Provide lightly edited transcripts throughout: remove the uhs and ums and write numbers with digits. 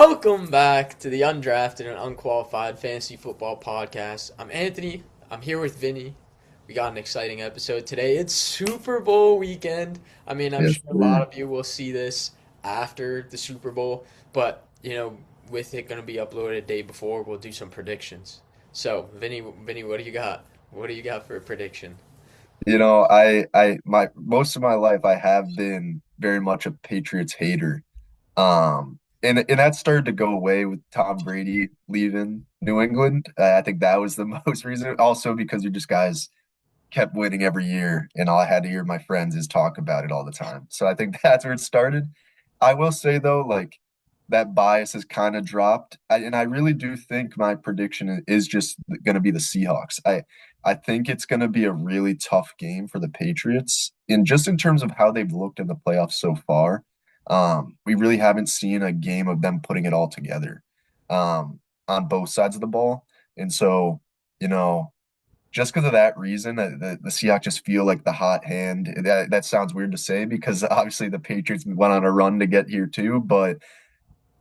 Welcome back to the Undrafted and Unqualified Fantasy Football Podcast. I'm Anthony. I'm here with Vinny. We got an exciting episode today. It's Super Bowl weekend. I'm Yes, sure a lot sir. of you will see this after the Super Bowl, but with it going to be uploaded a day before, we'll do some predictions. So, Vinny, what do you got? What do you got for a prediction? My most of my life I have been very much a Patriots hater. And that started to go away with Tom Brady leaving New England. I think that was the most reason. Also because you just guys kept winning every year, and all I had to hear my friends is talk about it all the time. So I think that's where it started. I will say though, like that bias has kind of dropped, and I really do think my prediction is just going to be the Seahawks. I think it's going to be a really tough game for the Patriots, and just in terms of how they've looked in the playoffs so far, we really haven't seen a game of them putting it all together, on both sides of the ball, and so you know just because of that reason, the Seahawks just feel like the hot hand. That sounds weird to say because obviously the Patriots went on a run to get here too, but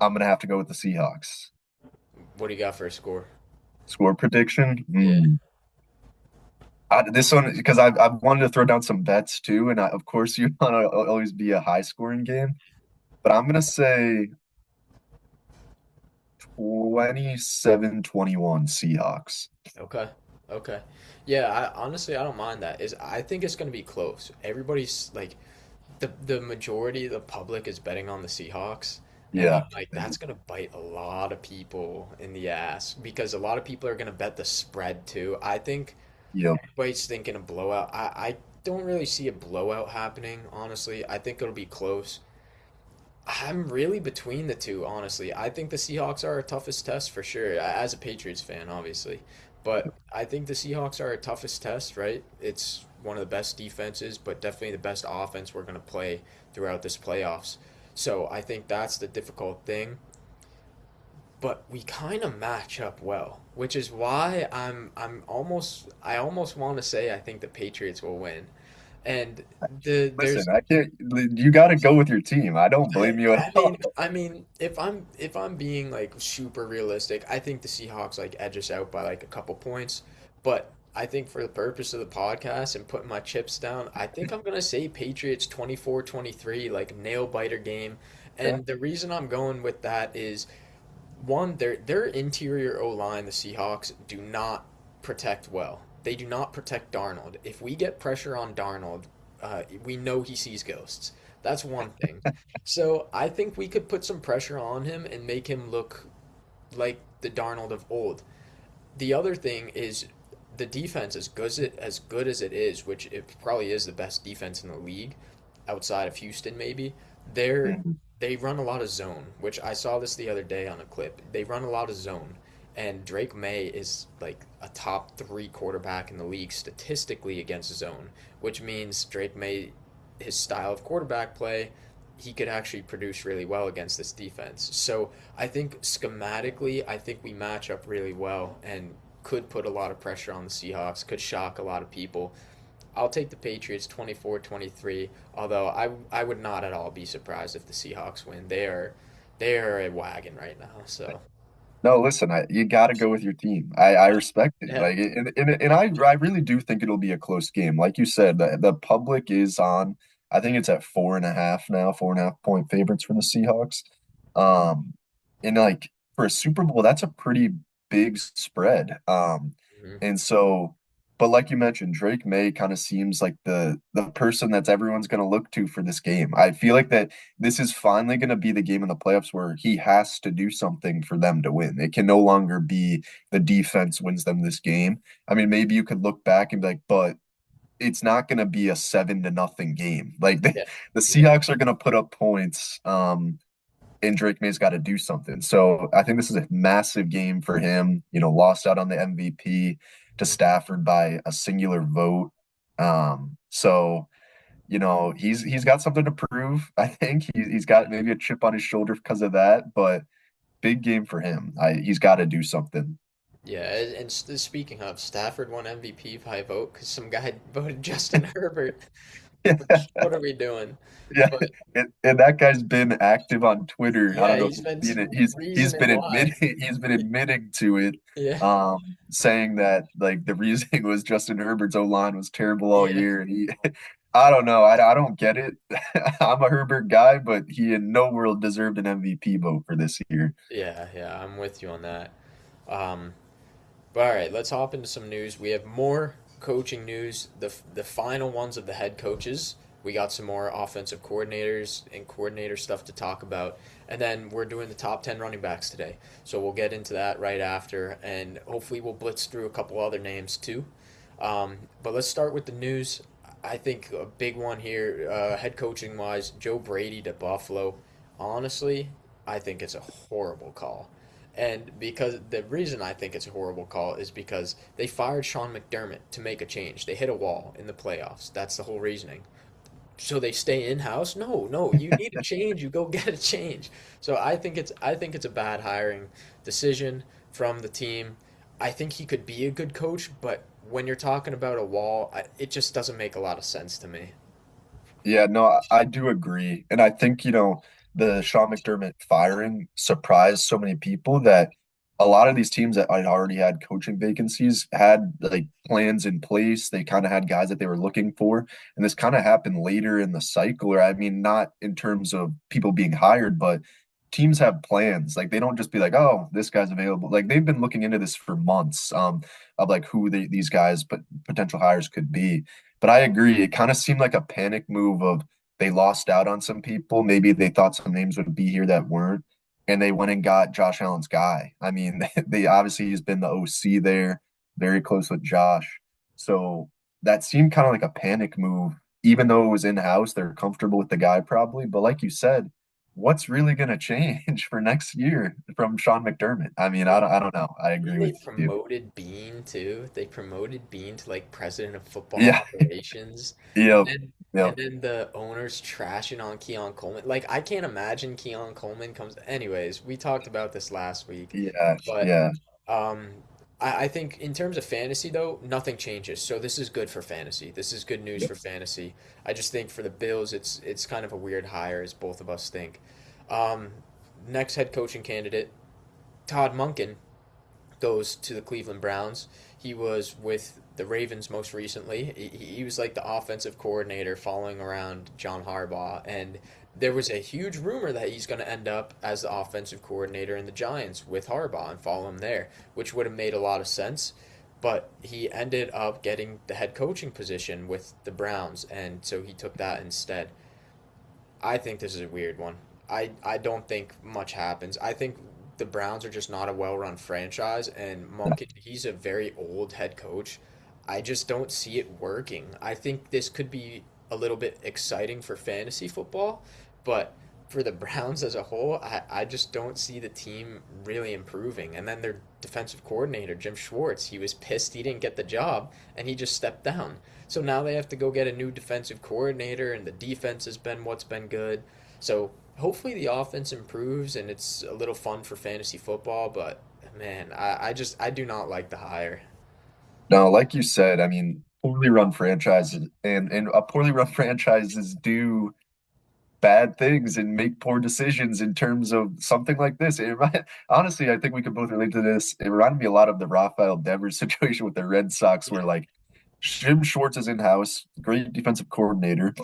I'm gonna have to go with the Seahawks. What do you got for a score? Score prediction? Yeah. This one because I wanted to throw down some bets too, and of course you want to always be a high scoring game, but I'm gonna say 27-21 Seahawks. Okay. Okay. Yeah, I don't mind that. I think it's going to be close. Everybody's like the majority of the public is betting on the Seahawks, and I'm Yeah. like that's going to bite a lot of people in the ass because a lot of people are going to bet the spread too. I think Yep. everybody's thinking a blowout. I don't really see a blowout happening, honestly. I think it'll be close. I'm really between the two, honestly. I think the Seahawks are our toughest test for sure, as a Patriots fan, obviously. But I think the Seahawks are our toughest test, right? It's one of the best defenses, but definitely the best offense we're going to play throughout this playoffs. So I think that's the difficult thing. But we kind of match up well, which is why I almost want to say I think the Patriots will win. And Listen, there's I can't. You got to go with your team. I don't blame you at all. if I'm being like super realistic, I think the Seahawks like edge us out by like a couple points. But I think for the purpose of the podcast and putting my chips down, I think I'm gonna say Patriots 24-23, like nail biter game. Yeah. And the reason I'm going with that is one, their interior O line, the Seahawks, do not protect well. They do not protect Darnold. If we get pressure on Darnold, we know he sees ghosts. That's one thing. So I think we could put some pressure on him and make him look like the Darnold of old. The other thing is the defense, as good as it is, which it probably is the best defense in the league, outside of Houston maybe. They're Mhm. they run a lot of zone, which I saw this the other day on a clip. They run a lot of zone, and Drake May is like a top three quarterback in the league statistically against zone, which means Drake May, his style of quarterback play, he could actually produce really well against this defense. So I think schematically, I think we match up really well and could put a lot of pressure on the Seahawks, could shock a lot of people. I'll take the Patriots 24-23, although I would not at all be surprised if the Seahawks win. They are a wagon right now, so No, listen, you got to go with your team. I respect it. yeah. Like, and I really do think it'll be a close game. Like you said, the public is on. I think it's at 4.5 now, 4.5 point favorites for the Seahawks. Um, and like for a Super Bowl, that's a pretty big spread. Mhm. And so, but like you mentioned, Drake May kind of seems like the person that's everyone's going to look to for this game. I feel like that this is finally going to be the game in the playoffs where he has to do something for them to win. It can no longer be the defense wins them this game. I mean, maybe you could look back and be like, but it's not going to be a 7-0 game. Like Yeah. the Yeah. Seahawks are going to put up points. And Drake May's got to do something. So I think this is a massive game for him. Lost out on the MVP to Stafford by a singular vote. So he's got something to prove. I think he's got maybe a chip on his shoulder because of that, but big game for him. He's got to do something. Yeah, and speaking of, Stafford won MVP by vote because some guy voted Justin Herbert. What are we doing? Yeah, But and that guy's been active on Twitter. I don't yeah, know if he's been you've seen it. He's reasoning been why. admitting to it, Yeah, saying that like the reasoning was Justin Herbert's O-line was terrible all yeah, year, and he, I don't know, I don't get it. I'm a Herbert guy, but he in no world deserved an MVP vote for this year. yeah. I'm with you on that. Um, But all right, let's hop into some news. We have more coaching news. The final ones of the head coaches. We got some more offensive coordinators and coordinator stuff to talk about. And then we're doing the top 10 running backs today. So we'll get into that right after. And hopefully we'll blitz through a couple other names too. But let's start with the news. I think a big one here, head coaching wise, Joe Brady to Buffalo. Honestly, I think it's a horrible call. And because the reason I think it's a horrible call is because they fired Sean McDermott to make a change. They hit a wall in the playoffs. That's the whole reasoning. So they stay in house? No. You need a change. You go get a change. So I think it's a bad hiring decision from the team. I think he could be a good coach, but when you're talking about a wall, it just doesn't make a lot of sense to me. Yeah, no, I do agree. And I think, the Sean McDermott firing surprised so many people that a lot of these teams that had already had coaching vacancies had like plans in place. They kind of had guys that they were looking for. And this kind of happened later in the cycle, or I mean, not in terms of people being hired, but teams have plans. Like they don't just be like, oh, this guy's available. Like they've been looking into this for months, of like who these guys, but potential hires could be. But I agree. It kind of seemed like a panic move of they lost out on some people. Maybe they thought some names would be here that weren't, and they went and got Josh Allen's guy. I mean, they obviously he's been the OC there, very close with Josh. So that seemed kind of like a panic move, even though it was in-house. They're comfortable with the guy probably. But like you said, what's really going to change for next year from Sean McDermott? I mean, I don't know. I And agree they with you. promoted Bean too. They promoted Bean to like president of football Yeah. operations. And Yep. then and Yep. then the owners trashing on Keon Coleman. Like I can't imagine Keon Coleman comes anyways, we talked about this last week. Yeah. But Yeah. um I think in terms of fantasy though, nothing changes. So this is good for fantasy. This is good news Yep. for fantasy. I just think for the Bills it's kind of a weird hire as both of us think. Um Next head coaching candidate, Todd Monken goes to the Cleveland Browns. He was with the Ravens most recently. He was like the offensive coordinator following around John Harbaugh. And there was a huge rumor that he's going to end up as the offensive coordinator in the Giants with Harbaugh and follow him there, which would have made a lot of sense. But he ended up getting the head coaching position with the Browns, and so he took that instead. I think this is a weird one. I don't think much happens. I think the Browns are just not a well-run franchise, and Monken, he's a very old head coach. I just don't see it working. I think this could be a little bit exciting for fantasy football, but for the Browns as a whole, I just don't see the team really improving. And then their defensive coordinator, Jim Schwartz, he was pissed he didn't get the job, and he just stepped down. So now they have to go get a new defensive coordinator, and the defense has been what's been good. So hopefully the offense improves and it's a little fun for fantasy football. But man, I do not like the hire. No, like you said, I mean, poorly run franchises and a poorly run franchises do bad things and make poor decisions in terms of something like this. Honestly, I think we could both relate to this. It reminded me a lot of the Rafael Devers situation with the Red Sox, where like Jim Schwartz is in house, great defensive coordinator,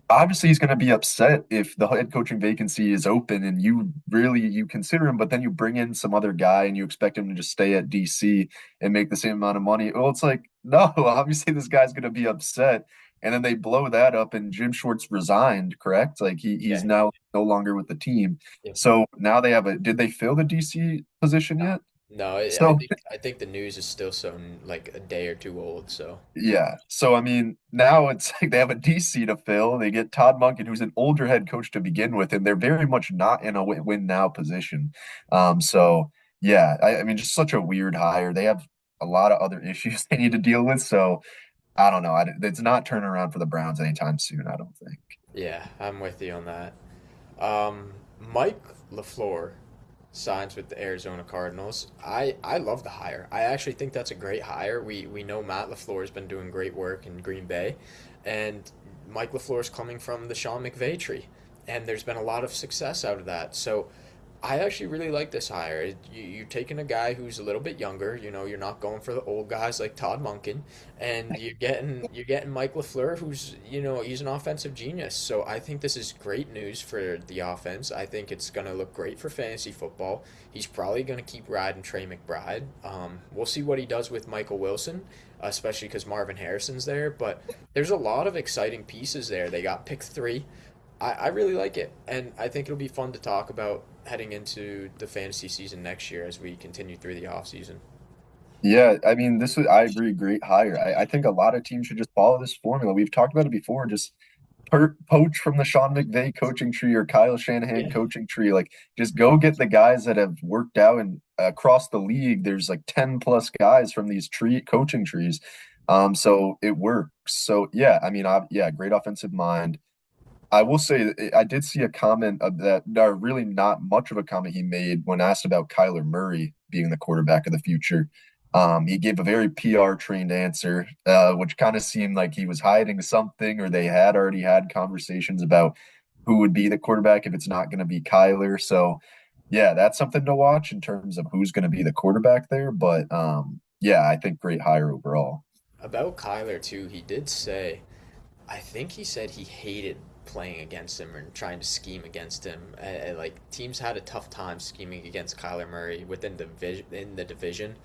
obviously he's going to be upset if the head coaching vacancy is open and you consider him, but then you bring in some other guy and you expect him to just stay at DC and make the same amount of money. Well, it's like, no, obviously this guy's going to be upset. And then they blow that up and Jim Schwartz resigned, correct? Like he's Yeah. now no longer with the team. Yeah. So now they have did they fill the DC position No. yet? No, So I think the news is still so like a day or two old. So yeah. So I mean, now it's like they have a DC to fill. They get Todd Monken, who's an older head coach to begin with, and they're very much not in a win now position. So yeah, I mean, just such a weird hire. They have a lot of other issues they need to deal with. So I don't know. It's not turning around for the Browns anytime soon, I don't think. yeah, I'm with you on that. Mike LaFleur signs with the Arizona Cardinals. I love the hire. I actually think that's a great hire. We know Matt LaFleur has been doing great work in Green Bay. and Mike LaFleur's coming from the Sean McVay tree, and there's been a lot of success out of that. So I actually really like this hire. You're taking a guy who's a little bit younger. You know, you're not going for the old guys like Todd Monken, and you're getting Mike LaFleur, who's he's an offensive genius. So I think this is great news for the offense. I think it's gonna look great for fantasy football. He's probably gonna keep riding Trey McBride. We'll see what he does with Michael Wilson, especially because Marvin Harrison's there. But there's a lot of exciting pieces there. They got pick three. I really like it, and I think it'll be fun to talk about heading into the fantasy season next year as we continue through the off season. Yeah, I mean, I agree, great hire. I think a lot of teams should just follow this formula. We've talked about it before, just poach from the Sean McVay coaching tree or Kyle Shanahan Yeah. coaching tree. Like, just go get the guys that have worked out. And across the league, there's like 10 plus guys from these coaching trees. So it works. So yeah, I mean, yeah, great offensive mind. I will say I did see a comment of that, really not much of a comment he made when asked about Kyler Murray being the quarterback of the future. He gave a very PR trained answer, which kind of seemed like he was hiding something, or they had already had conversations about who would be the quarterback if it's not going to be Kyler. So, yeah, that's something to watch in terms of who's going to be the quarterback there. But yeah, I think great hire overall. About Kyler too, he did say, I think he said he hated playing against him and trying to scheme against him. Like teams had a tough time scheming against Kyler Murray within the division,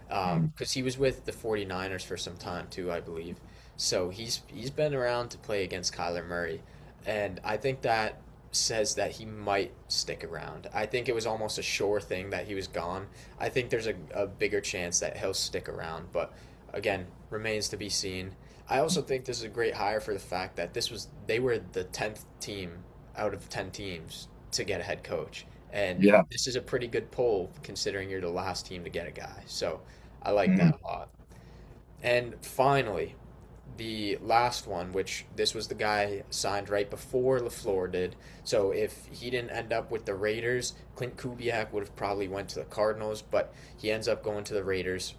Mm. because he was with the 49ers for some time too, I believe. So he's been around to play against Kyler Murray, and I think that says that he might stick around. I think it was almost a sure thing that he was gone. I think there's a bigger chance that he'll stick around, but again, remains to be seen. I also think this is a great hire for the fact that they were the 10th team out of 10 teams to get a head coach. And Yeah. this is a pretty good poll considering you're the last team to get a guy. So I like Mm. that a lot. And finally, the last one, which this was the guy signed right before LaFleur did. So if he didn't end up with the Raiders, Clint Kubiak would have probably went to the Cardinals, but he ends up going to the Raiders.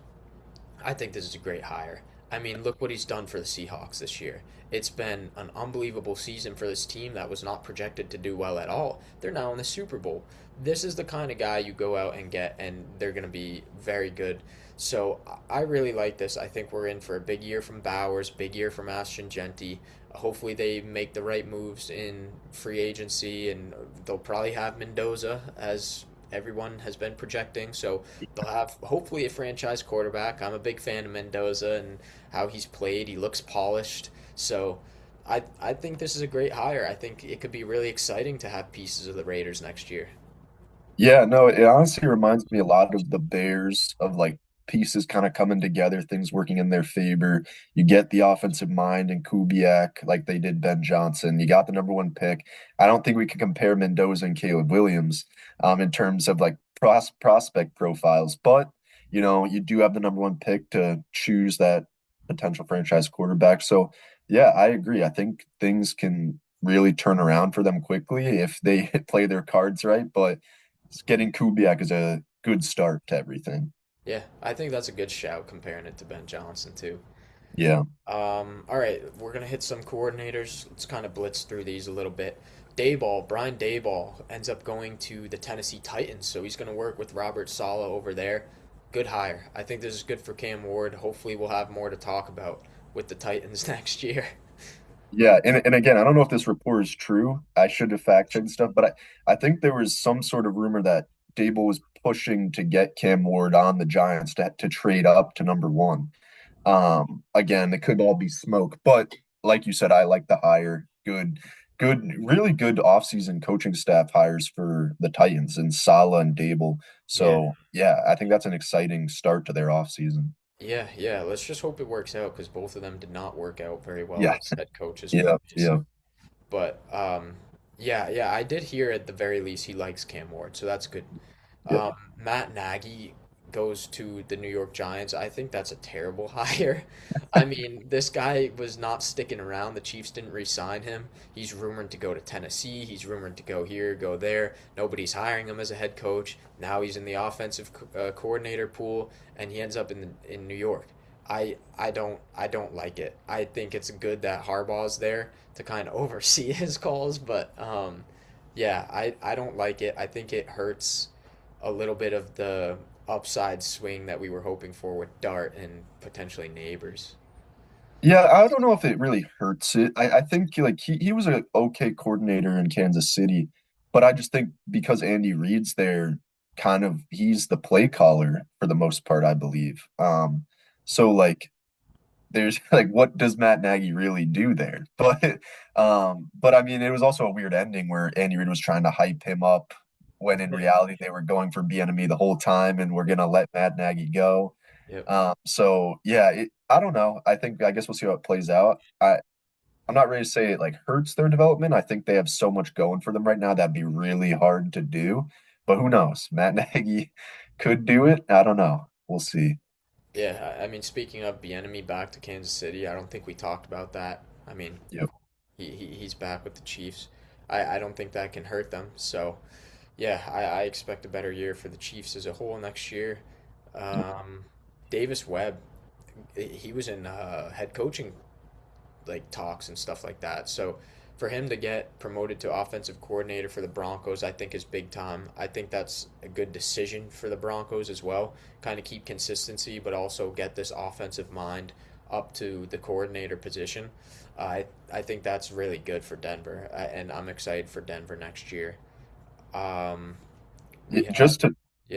I think this is a great hire. I mean, look what he's done for the Seahawks this year. It's been an unbelievable season for this team that was not projected to do well at all. They're now in the Super Bowl. This is the kind of guy you go out and get, and they're going to be very good. So I really like this. I think we're in for a big year from Bowers, big year from Ashton Genty. Hopefully, they make the right moves in free agency, and they'll probably have Mendoza as everyone has been projecting. So they'll have hopefully a franchise quarterback. I'm a big fan of Mendoza and how he's played. He looks polished. So I think this is a great hire. I think it could be really exciting to have pieces of the Raiders next year. Yeah, no, it honestly reminds me a lot of the Bears of like pieces kind of coming together, things working in their favor. You get the offensive mind and Kubiak like they did Ben Johnson. You got the number one pick. I don't think we can compare Mendoza and Caleb Williams in terms of like prospect profiles, but you do have the number one pick to choose that potential franchise quarterback. So yeah, I agree. I think things can really turn around for them quickly if they play their cards right, but getting Kubiak is a good start to everything. Yeah, I think that's a good shout comparing it to Ben Johnson too. Yeah. All right, we're gonna hit some coordinators. Let's kind of blitz through these a little bit. Dayball, Brian Dayball ends up going to the Tennessee Titans, so he's gonna work with Robert Sala over there. Good hire. I think this is good for Cam Ward. Hopefully, we'll have more to talk about with the Titans next year. Yeah. And again, I don't know if this report is true. I should have fact checked stuff, but I think there was some sort of rumor that Dable was pushing to get Cam Ward on the Giants to trade up to number one. Again, it could all be smoke, but like you said, I like the hire. Really good offseason coaching staff hires for the Titans and Sala and Dable. Yeah. So yeah, I think that's an exciting start to their offseason. Yeah, yeah. Let's just hope it works out because both of them did not work out very well Yeah, as head coaches yeah, previously. yeah, But yeah, yeah. I did hear at the very least he likes Cam Ward, so that's good. yeah. Matt Nagy goes to the New York Giants. I think that's a terrible hire. I mean, this guy was not sticking around. The Chiefs didn't re-sign him. He's rumored to go to Tennessee. He's rumored to go here, go there. Nobody's hiring him as a head coach. Now he's in the offensive coordinator pool, and he ends up in New York. I don't like it. I think it's good that Harbaugh's there to kind of oversee his calls, but yeah, I don't like it. I think it hurts a little bit of the upside swing that we were hoping for with Dart and potentially Neighbors. Yeah, I don't know if it really hurts it. I think like he was a okay coordinator in Kansas City, but I just think because Andy Reid's there, kind of he's the play caller for the most part, I believe. So like there's like what does Matt Nagy really do there? But I mean it was also a weird ending where Andy Reid was trying to hype him up when in Yeah. reality they were going for Bieniemy the whole time and we're gonna let Matt Nagy go. Yep. So yeah, I don't know. I guess we'll see how it plays out. I'm not ready to say it like hurts their development. I think they have so much going for them right now that'd be really hard to do. But who knows? Matt Nagy could do it. I don't know. We'll see. Yeah, I mean, speaking of Bieniemy back to Kansas City, I don't think we talked about that. I mean, Yep. he's back with the Chiefs. I don't think that can hurt them. So, yeah, I expect a better year for the Chiefs as a whole next year. Um, Davis Webb, he was in head coaching like talks and stuff like that. So for him to get promoted to offensive coordinator for the Broncos, I think is big time. I think that's a good decision for the Broncos as well. Kind of keep consistency, but also get this offensive mind up to the coordinator position. I think that's really good for Denver, and I'm excited for Denver next year. Um, we It, have yeah,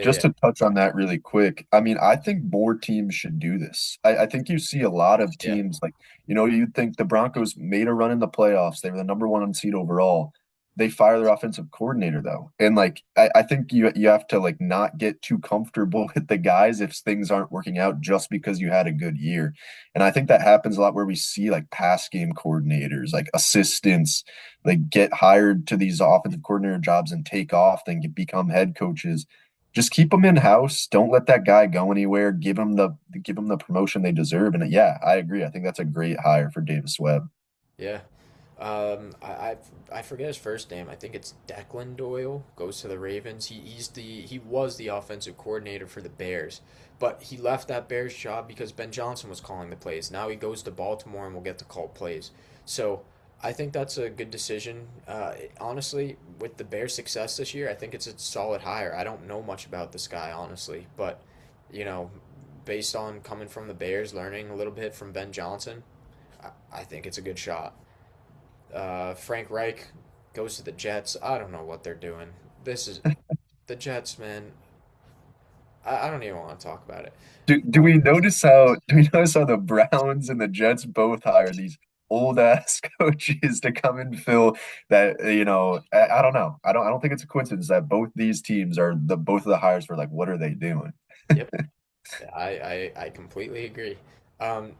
just yeah, to touch on that really quick, I mean, I think more teams should do this. I think you see a lot of yeah, teams like, you'd think the Broncos made a run in the playoffs. They were the number one seed overall. They fire their offensive coordinator though. And like I think you have to like not get too comfortable with the guys if things aren't working out just because you had a good year. And I think that happens a lot where we see like pass game coordinators, like assistants, like get hired to these offensive coordinator jobs and take off, then become head coaches. Just keep them in house. Don't let that guy go anywhere. Give him the promotion they deserve. And yeah, I agree. I think that's a great hire for Davis Webb. yeah. I forget his first name. I think it's Declan Doyle. Goes to the Ravens. He was the offensive coordinator for the Bears, but he left that Bears job because Ben Johnson was calling the plays. Now he goes to Baltimore and will get to call plays. So I think that's a good decision. Honestly, with the Bears' success this year, I think it's a solid hire. I don't know much about this guy honestly, but you know, based on coming from the Bears, learning a little bit from Ben Johnson, I think it's a good shot. Frank Reich goes to the Jets. I don't know what they're doing. This is the Jets, man. I don't even want to talk about it. Do we notice how the Browns and the Jets both hire these old ass coaches to come and fill that, I don't know. I don't think it's a coincidence that both these teams are the both of the hires were like, what are they doing? Yep, I completely agree. Um,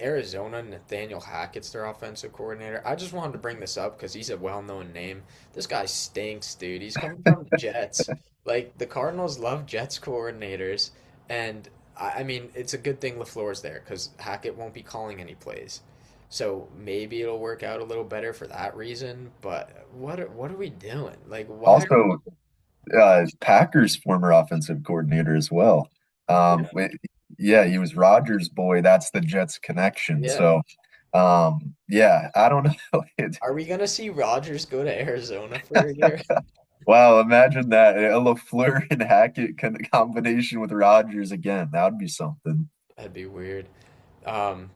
Arizona, Nathaniel Hackett's their offensive coordinator. I just wanted to bring this up because he's a well-known name. This guy stinks, dude. He's coming from the Jets. Like the Cardinals love Jets coordinators, and I mean it's a good thing LaFleur's there because Hackett won't be calling any plays. So maybe it'll work out a little better for that reason. But what are we doing? Like why? Also, Packers former offensive coordinator as well. Yeah, Yeah, he was Rodgers' boy. That's the Jets connection. yeah. So, yeah, I don't know. Are we gonna see Rodgers go to Arizona for a year? Wow, imagine that a LaFleur and Hackett combination with Rodgers again. That would be something. That'd be weird. Um,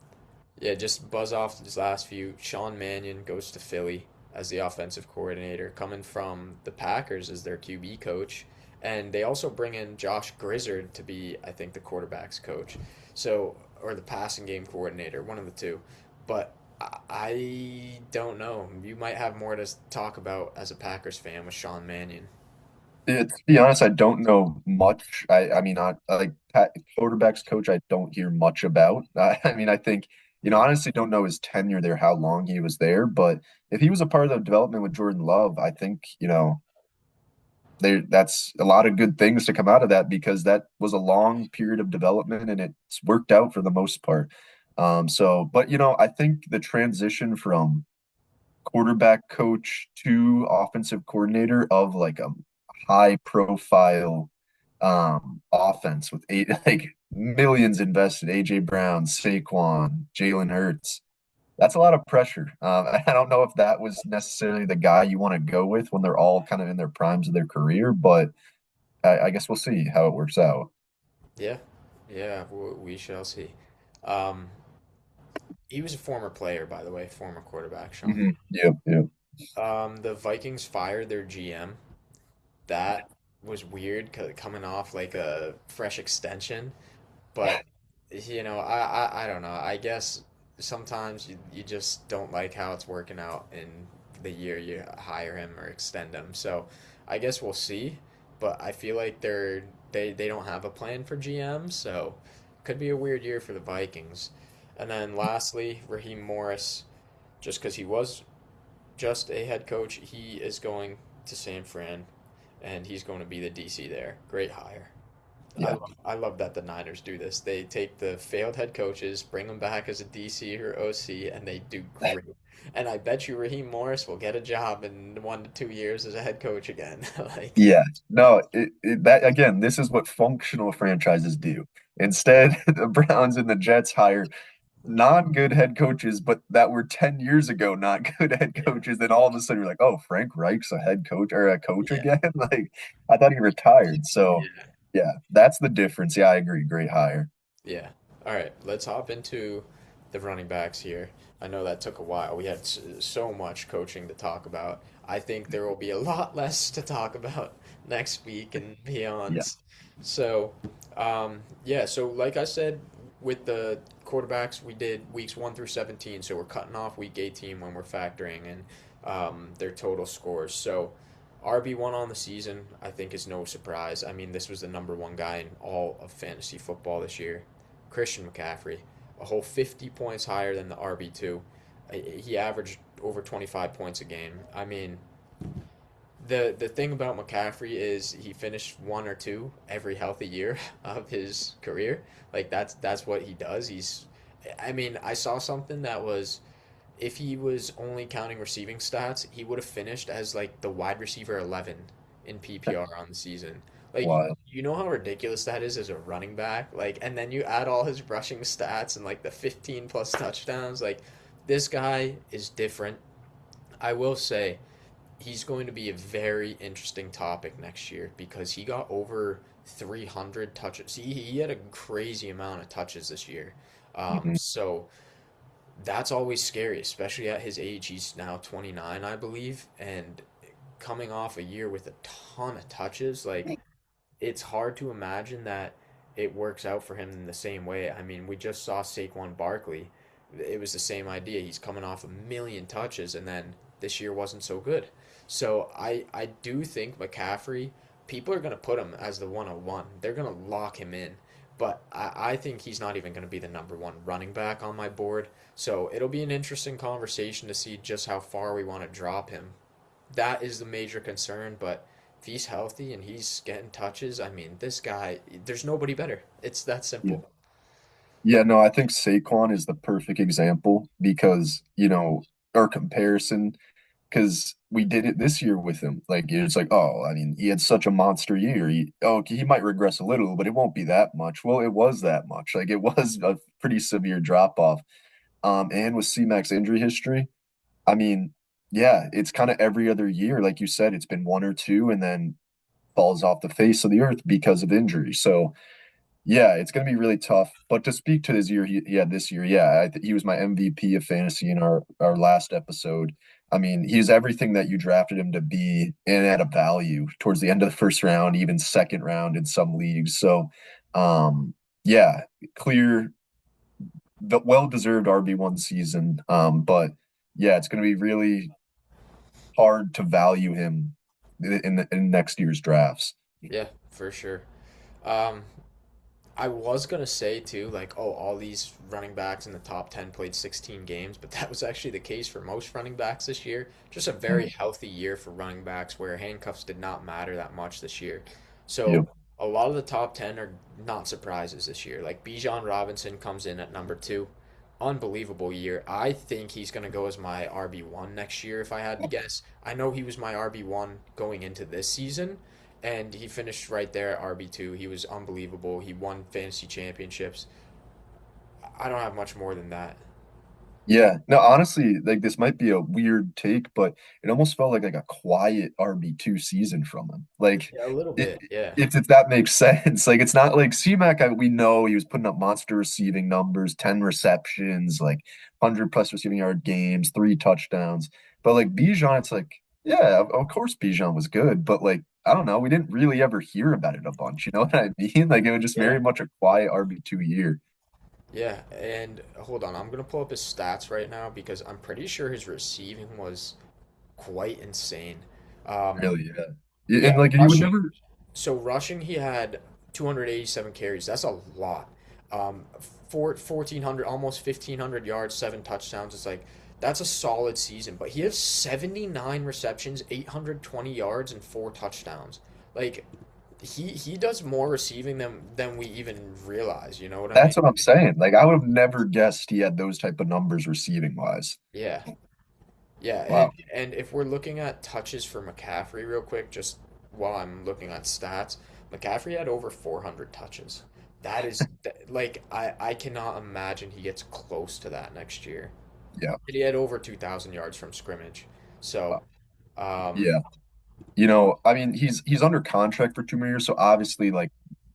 Yeah, just buzz off these last few. Sean Mannion goes to Philly as the offensive coordinator, coming from the Packers as their QB coach. And they also bring in Josh Grizzard to be, I think, the quarterback's coach. So, or the passing game coordinator, one of the two. But I don't know. You might have more to talk about as a Packers fan with Sean Mannion. To be honest, I don't know much. I mean, like quarterbacks coach, I don't hear much about. I mean, I think, Yeah. honestly don't know his tenure there, how long he was there. But if he was a part of the development with Jordan Love, I think, that's a lot of good things to come out of that because that was a long period of development and it's worked out for the most part. But I think the transition from quarterback coach to offensive coordinator of like a high profile offense with eight like millions invested, AJ Brown, Saquon, Jalen Hurts. That's a lot of pressure. I don't know if that was necessarily the guy you want to go with when they're all kind of in their primes of their career, but I guess we'll see how it works out. Yeah, yeah, we shall see. Um, he was a former player, by the way, former quarterback, Sean. Yep, yep. The Vikings fired their GM. That was weird, coming off like a fresh extension. But I don't know. I guess sometimes you just don't like how it's working out in the year you hire him or extend him. So I guess we'll see. But I feel like they don't have a plan for GM, so could be a weird year for the Vikings. And then lastly, Raheem Morris, just because he was just a head coach, he is going to San Fran, and he's going to be the DC there. Great hire. Yeah. I love that the Niners do this. They take the failed head coaches, bring them back as a DC or OC, and they do great. And I bet you Raheem Morris will get a job in 1 to 2 years as a head coach again. Like, Yeah. No, that again, this is what functional franchises do. Instead, the Browns and the Jets hire non-good head coaches, but that were 10 years ago not good head yeah, coaches. Then all of a sudden you're like, oh, Frank Reich's a head coach or a coach yeah, again? Like, I thought he retired. So, yeah. yeah, that's the difference. Yeah, I agree. Great hire. Yeah. All right, let's hop into the running backs here. I know that took a while. We had so much coaching to talk about. I think there will be a lot less to talk about next week and Yeah. beyond. So, yeah, so like I said, with the quarterbacks, we did weeks 1 through 17, so we're cutting off week 18 when we're factoring in their total scores. So, RB1 on the season, I think, is no surprise. I mean, this was the number one guy in all of fantasy football this year. Christian McCaffrey, a whole 50 points higher than the RB2. He averaged over 25 points a game. I mean, the thing about McCaffrey is he finished one or two every healthy year of his career. Like that's what he does. I mean, I saw something that was if he was only counting receiving stats, he would have finished as like the wide receiver 11 in PPR on the season. Like, Wild. you know how ridiculous that is as a running back? Like, and then you add all his rushing stats and like the 15 plus touchdowns. Like, this guy is different. I will say he's going to be a very interesting topic next year because he got over 300 touches. He had a crazy amount of touches this year. Mhm. So that's always scary, especially at his age. He's now 29, I believe, and coming off a year with a ton of touches, like it's hard to imagine that it works out for him in the same way. I mean, we just saw Saquon Barkley. It was the same idea. He's coming off a million touches, and then this year wasn't so good. So I do think McCaffrey, people are going to put him as the 101. They're going to lock him in. But I think he's not even going to be the number one running back on my board. So it'll be an interesting conversation to see just how far we want to drop him. That is the major concern, but if he's healthy and he's getting touches, I mean, this guy, there's nobody better. It's that Yeah. simple. Yeah, no, I think Saquon is the perfect example because, our comparison, because we did it this year with him. Like, it's like, oh, I mean, he had such a monster year. He might regress a little, but it won't be that much. Well, it was that much. Like, it was a pretty severe drop off. And with C-Mac's injury history, I mean, yeah, it's kind of every other year. Like you said, it's been one or two and then falls off the face of the earth because of injury. So, yeah, it's going to be really tough. But to speak to his year he had this year, yeah, he was my MVP of fantasy in our last episode. I mean, he's everything that you drafted him to be and at a value towards the end of the first round, even second round in some leagues. So, yeah, clear, the well-deserved RB1 season. But yeah, it's going to be really hard to value him in next year's drafts. Yeah, for sure. Um, I was gonna say too, like, oh, all these running backs in the top 10 played 16 games, but that was actually the case for most running backs this year. Just a very healthy year for running backs where handcuffs did not matter that much this year. So Yep. a lot of the top 10 are not surprises this year. Like Bijan Robinson comes in at number two. Unbelievable year. I think he's gonna go as my RB1 next year if I had to guess. I know he was my RB1 going into this season, and he finished right there at RB2. He was unbelievable. He won fantasy championships. I don't have much more than that. Yeah. No, honestly, like this might be a weird take, but it almost felt like a quiet RB2 season from him. Like Yeah, a little it, bit. Yeah. if that makes sense. Like it's not like C-Mac, we know he was putting up monster receiving numbers, 10 receptions, like 100 plus receiving yard games, 3 touchdowns. But like Bijan, it's like, yeah, of course Bijan was good, but like I don't know, we didn't really ever hear about it a bunch. You know what I mean? Like it was just Yeah. very much a quiet RB2 year. Yeah, and hold on, I'm gonna pull up his stats right now because I'm pretty sure his receiving was quite insane. Um, Really, yeah. Yeah, yeah, and like he would rushing. never. So rushing, he had 287 carries. That's a lot. 1,400, almost 1,500 yards, 7 touchdowns. It's like that's a solid season. But he has 79 receptions, 820 yards, and 4 touchdowns. Like he does more receiving than we even realize. You know what I mean? That's what I'm saying. Like I would have never guessed he had those type of numbers receiving wise. Yeah. Yeah, Wow. and if we're looking at touches for McCaffrey real quick, just while I'm looking at stats, McCaffrey had over 400 touches. Like I cannot imagine he gets close to that next year. Yeah. And he had over 2,000 yards from scrimmage. So, Wow. um, Yeah. I mean, he's under contract for 2 more years, so obviously, like,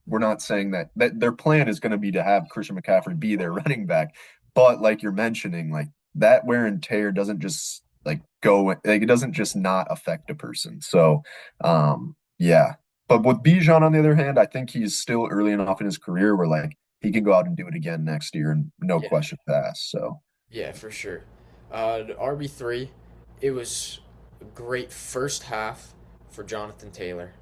we're not saying that their plan is going to be to have Christian McCaffrey be their running back, but like you're mentioning, like that wear and tear doesn't just like go like it doesn't just not affect a person. So, yeah. But with Bijan on the other hand, I think he's still early enough in his career where like he can go out and do it again next year and no yeah, question asked. So, yeah, for sure. The RB3, it was a great first half for Jonathan Taylor.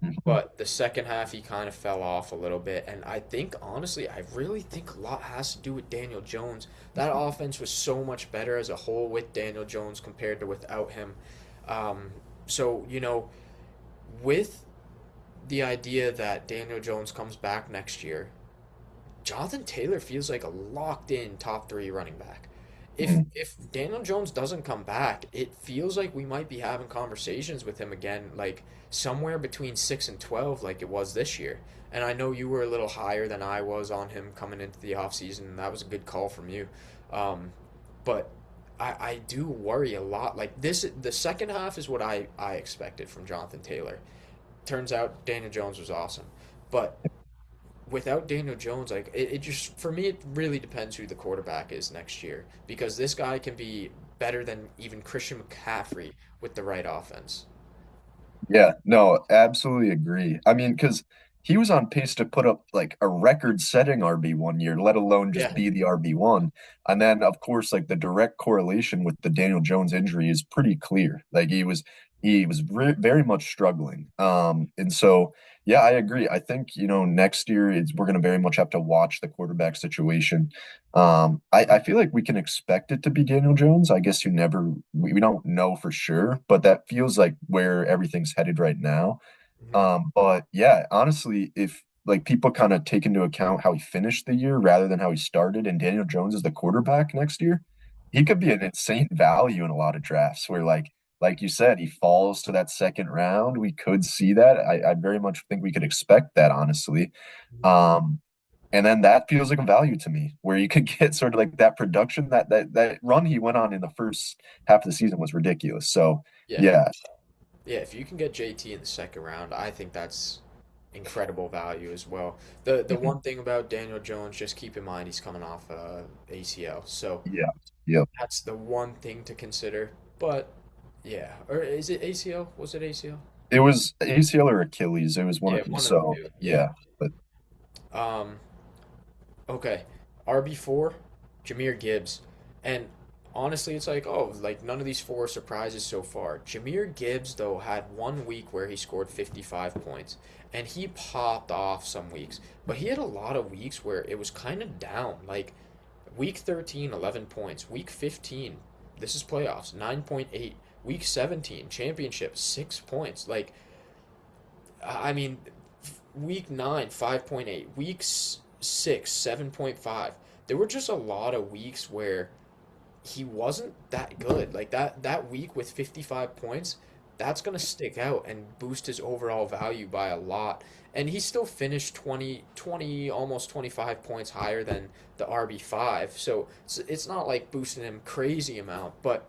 mhm. But the second half, he kind of fell off a little bit. And I think, honestly, I really think a lot has to do with Daniel Jones. That offense was so much better as a whole with Daniel Jones compared to without him. Um, so, with the idea that Daniel Jones comes back next year, Jonathan Taylor feels like a locked in top three running back. Mhm. If Daniel Jones doesn't come back, it feels like we might be having conversations with him again, like somewhere between 6 and 12, like it was this year. And I know you were a little higher than I was on him coming into the offseason, and that was a good call from you. Um, but I do worry a lot. Like this, the second half is what I expected from Jonathan Taylor. Turns out Daniel Jones was awesome, but without Daniel Jones, like it just for me, it really depends who the quarterback is next year because this guy can be better than even Christian McCaffrey with the right offense. Yeah, no, absolutely agree. I mean, because he was on pace to put up like a record-setting RB one year, let alone just Yeah. be the RB1. And then, of course, like the direct correlation with the Daniel Jones injury is pretty clear. Like he was very much struggling. And so yeah, I agree. I think next year we're going to very much have to watch the quarterback situation. I feel like we can expect it to be Daniel Jones. I guess we don't know for sure, but that feels like where everything's headed right now. Hmm. But yeah, honestly, if like people kind of take into account how he finished the year rather than how he started, and Daniel Jones is the quarterback next year, he could be an insane value in a lot of drafts where like you said, he falls to that second round. We could see that. I very much think we could expect that, honestly. Um, and then that feels like a value to me, where you could get sort of like that production, that run he went on in the first half of the season was ridiculous. So Yeah. yeah, Yeah, if you can get JT in the second round, I think that's incredible value as well. The mhm, one thing about Daniel Jones, just keep in mind he's coming off ACL. So yeah, yep. that's the one thing to consider. But yeah, or is it ACL? Was it ACL? It was ACL or Achilles. It was one Yeah, of one of the so two. Yeah. yeah, but Um, okay. RB4, Jahmyr Gibbs. And honestly, it's like, oh, like none of these four are surprises so far. Jahmyr Gibbs, though, had one week where he scored 55 points. And he popped off some weeks. But he had a lot of weeks where it was kind of down. Like week 13, 11 points. Week 15, this is playoffs, 9.8. Week 17, championship, 6 points. Like, I mean, week 9, 5.8. Weeks 6, 7.5. There were just a lot of weeks where he wasn't that good. Like that week with 55 points, that's going to stick out and boost his overall value by a lot. And he still finished 20, almost 25 points higher than the RB5. So it's not like boosting him crazy amount, but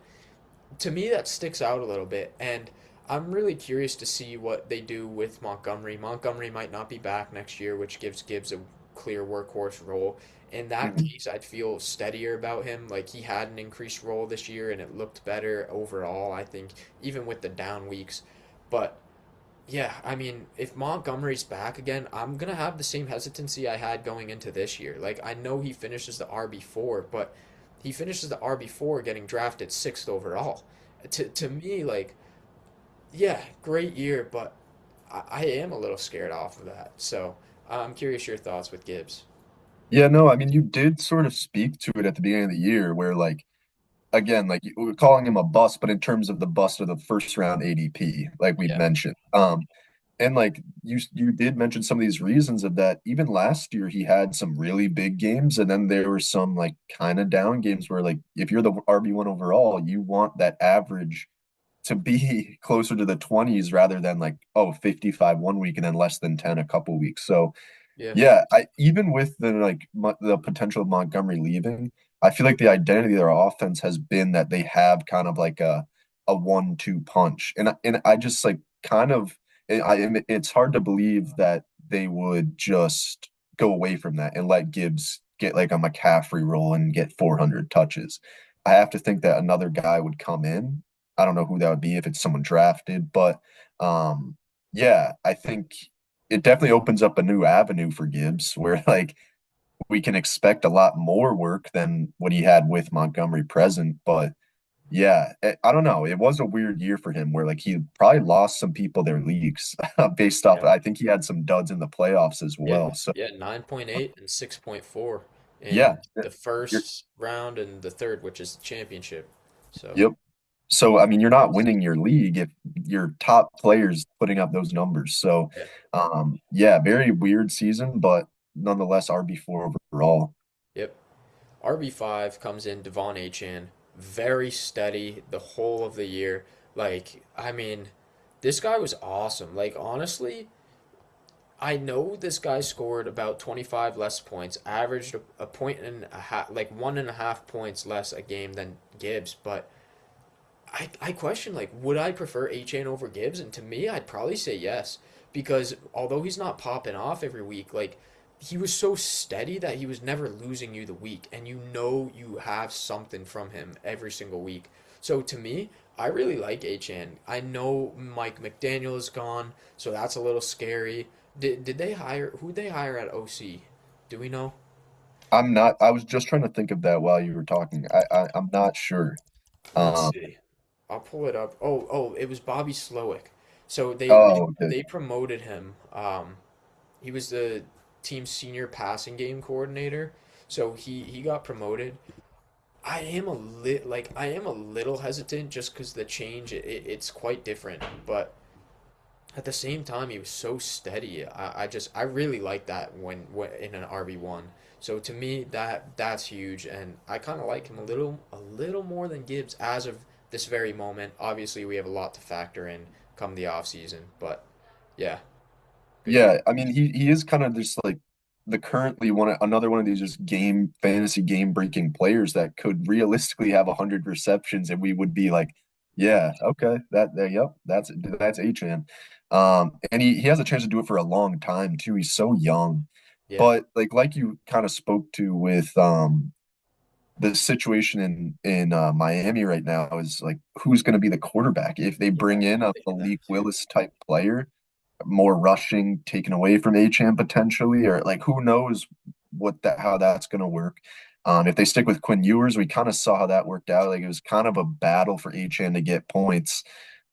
to me that sticks out a little bit. And I'm really curious to see what they do with Montgomery. Montgomery might not be back next year, which gives Gibbs a clear workhorse role. In that Mhm. case, I'd feel steadier about him. Like he had an increased role this year and it looked better overall, I think, even with the down weeks. But yeah, I mean, if Montgomery's back again, I'm gonna have the same hesitancy I had going into this year. Like I know he finishes the RB4, but he finishes the RB4 getting drafted sixth overall. To me, like, yeah, great year, but I am a little scared off of that. So I'm curious your thoughts with Gibbs. Yeah, no, I mean, you did sort of speak to it at the beginning of the year where, like, again, like we're calling him a bust, but in terms of the bust of the first round ADP, like we've Yeah, mentioned. And like you did mention some of these reasons of that. Even last year, he had some really big games, and then there were some like kind of down games where like if you're the RB1 overall, you want that average to be closer to the 20s rather than like, oh, 55 one week and then less than 10 a couple weeks. So yeah, yeah, I even with the like the potential of Montgomery leaving, I feel like the identity of their offense has been that they have kind of like a 1-2 punch, and I just like kind of it's hard to believe that they would just go away from that and let Gibbs get like a McCaffrey role and get 400 touches. I have to think that another guy would come in. I don't know who that would be if it's someone drafted, but yeah, I think it definitely opens up a new avenue for Gibbs where like we can expect a lot more work than what he had with Montgomery present. But yeah, I don't know. It was a weird year for him where like he probably lost some people their leagues based off. yeah, I think he had some duds in the playoffs as yeah, well. So yeah. 9.8 and 6.4 yeah, in the you're, first round and the third, which is the championship. So yep. So I mean, you're not winning your league if your top players putting up those numbers. So yeah, yeah, very weird season, but nonetheless RB4 overall. yep. RB5 comes in Devon Achan, very steady the whole of the year. Like, I mean, this guy was awesome. Like, honestly, I know this guy scored about 25 less points, averaged a point and a half, like 1.5 points less a game than Gibbs, but I question, like, would I prefer Achan over Gibbs? And to me, I'd probably say yes, because although he's not popping off every week, like he was so steady that he was never losing you the week, and you know you have something from him every single week. So to me, I really like Achan. I know Mike McDaniel is gone, so that's a little scary. Did they hire who they hire at OC? Do we know? I'm not. I was just trying to think of that while you were talking. I'm not sure. Let's Um. see. I'll pull it up. Oh, it was Bobby Slowick. So Oh, okay. they promoted him. He was the team's senior passing game coordinator. So he got promoted. I am a little hesitant just because the change it's quite different. But at the same time, he was so steady. I really like that when in an RB1. So to me, that's huge, and I kind of like him a little more than Gibbs as of this very moment. Obviously, we have a lot to factor in come the off season, but yeah, good year. Yeah, I mean he is kind of just like the currently another one of these just fantasy game breaking players that could realistically have 100 receptions and we would be like, yeah, okay, yep, that's Achan. And he has a chance to do it for a long time too. He's so young. Yeah, But like you kind of spoke to with the situation in Miami right now is like who's going to be the quarterback if they yeah, bring in I'm a thinking that Malik too. Willis type player, more rushing taken away from Achane potentially, or like who knows how that's going to work. If they stick with Quinn Ewers, we kind of saw how that worked out. Like it was kind of a battle for Achane to get points,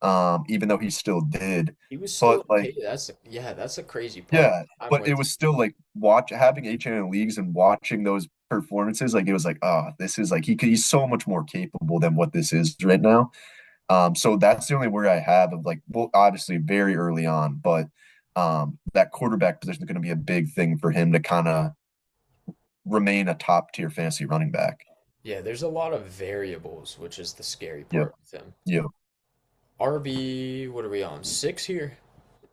even though he still did. He was still But like okay. That's the crazy part. yeah, I'm but it with you. was still like having HN in leagues and watching those performances, like it was like, oh, this is like he's so much more capable than what this is right now. So that's the only worry I have of like, well, obviously very early on, but that quarterback position is going to be a big thing for him to kind of remain a top tier fantasy running back. Yeah, there's a lot of variables, which is the scary Yep. part with him. Yep. RB, what are we on? Six here?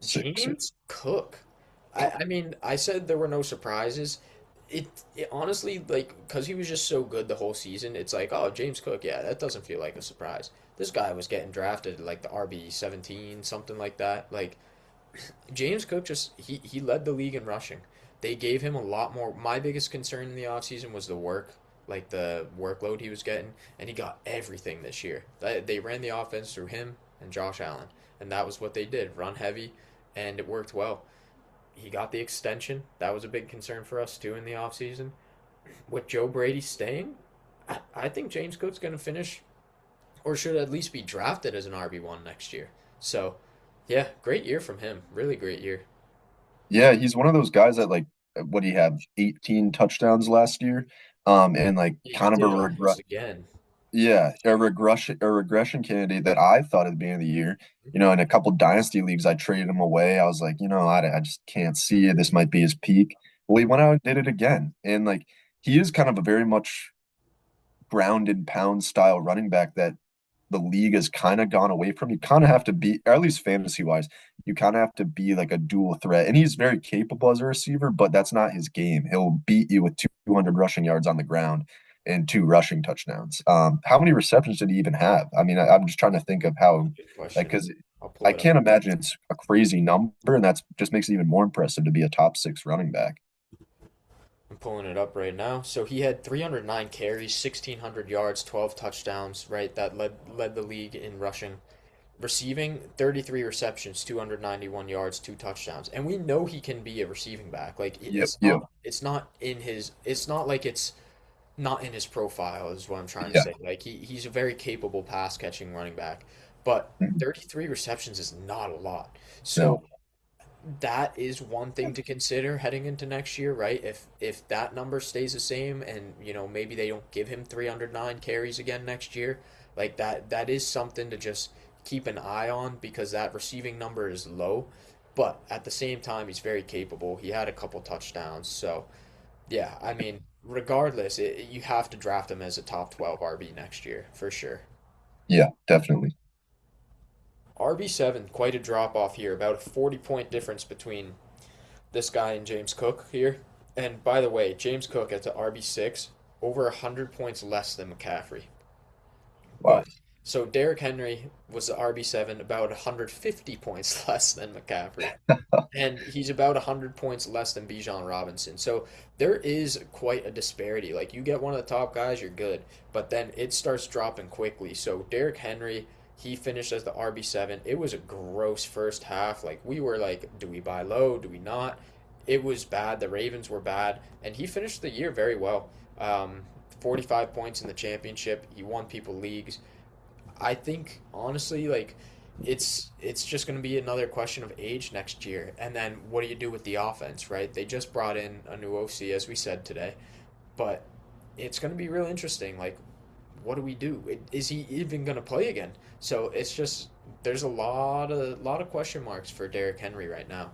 Six. James Cook. I mean, I said there were no surprises. It honestly, like, because he was just so good the whole season, it's like, oh, James Cook, yeah, that doesn't feel like a surprise. This guy was getting drafted like the RB 17, something like that. Like, James Cook just he led the league in rushing. They gave him a lot more. My biggest concern in the offseason was the work, like the workload he was getting, and he got everything this year. They ran the offense through him and Josh Allen, and that was what they did, run heavy, and it worked well. He got the extension. That was a big concern for us too in the offseason. With Joe Brady staying, I think James Cook's going to finish or should at least be drafted as an RB1 next year. So, yeah, great year from him. Really great year. Yeah, he's one of those guys that like what he had 18 touchdowns last year. And like Yeah, he kind of a did it regret. almost again. Yeah, a regression candidate that I thought at the beginning of the year. In a couple dynasty leagues, I traded him away. I was like, I just can't see it. This might be his peak. Well, he went out and did it again. And like he is kind of a very much ground and pound style running back that the league has kind of gone away from. You kind of have to be, or at least fantasy wise, you kind of have to be like a dual threat. And he's very capable as a receiver, but that's not his game. He'll beat you with 200 rushing yards on the ground and two rushing touchdowns. How many receptions did he even have? I mean, I'm just trying to think of how, Good like, question. because I'll pull I it up. can't imagine it's a crazy number, and that's just makes it even more impressive to be a top six running back. I'm pulling it up right now. So he had 309 carries, 1,600 yards, 12 touchdowns, right? That led the league in rushing. Receiving, 33 receptions, 291 yards, two touchdowns. And we know he can be a receiving back. Like Yep, yep, it's not like it's not in his profile is what I'm trying to yeah, say. Like he's a very capable pass catching running back. But mhm, 33 receptions is not a lot. So no, that is one thing to consider heading into next year, right? If that number stays the same and maybe they don't give him 309 carries again next year, like that is something to just keep an eye on because that receiving number is low, but at the same time he's very capable. He had a couple touchdowns. So, yeah, I mean, regardless, you have to draft him as a top 12 RB next year for sure. yeah, definitely. RB7, quite a drop off here, about a 40-point difference between this guy and James Cook here. And by the way, James Cook at the RB6, over 100 points less than McCaffrey. Wow. But so Derrick Henry was the RB7, about 150 points less than McCaffrey. And he's about 100 points less than Bijan Robinson. So there is quite a disparity. Like you get one of the top guys, you're good, but then it starts dropping quickly. So Derrick Henry, he finished as the RB7. It was a gross first half. Like we were like, do we buy low? Do we not? It was bad. The Ravens were bad, and he finished the year very well. 45 points in the championship. He won people leagues. I think honestly, like it's just going to be another question of age next year, and then what do you do with the offense, right? They just brought in a new OC, as we said today, but it's going to be real interesting. Like, what do we do? Is he even going to play again? So it's just there's a lot of question marks for Derrick Henry right now.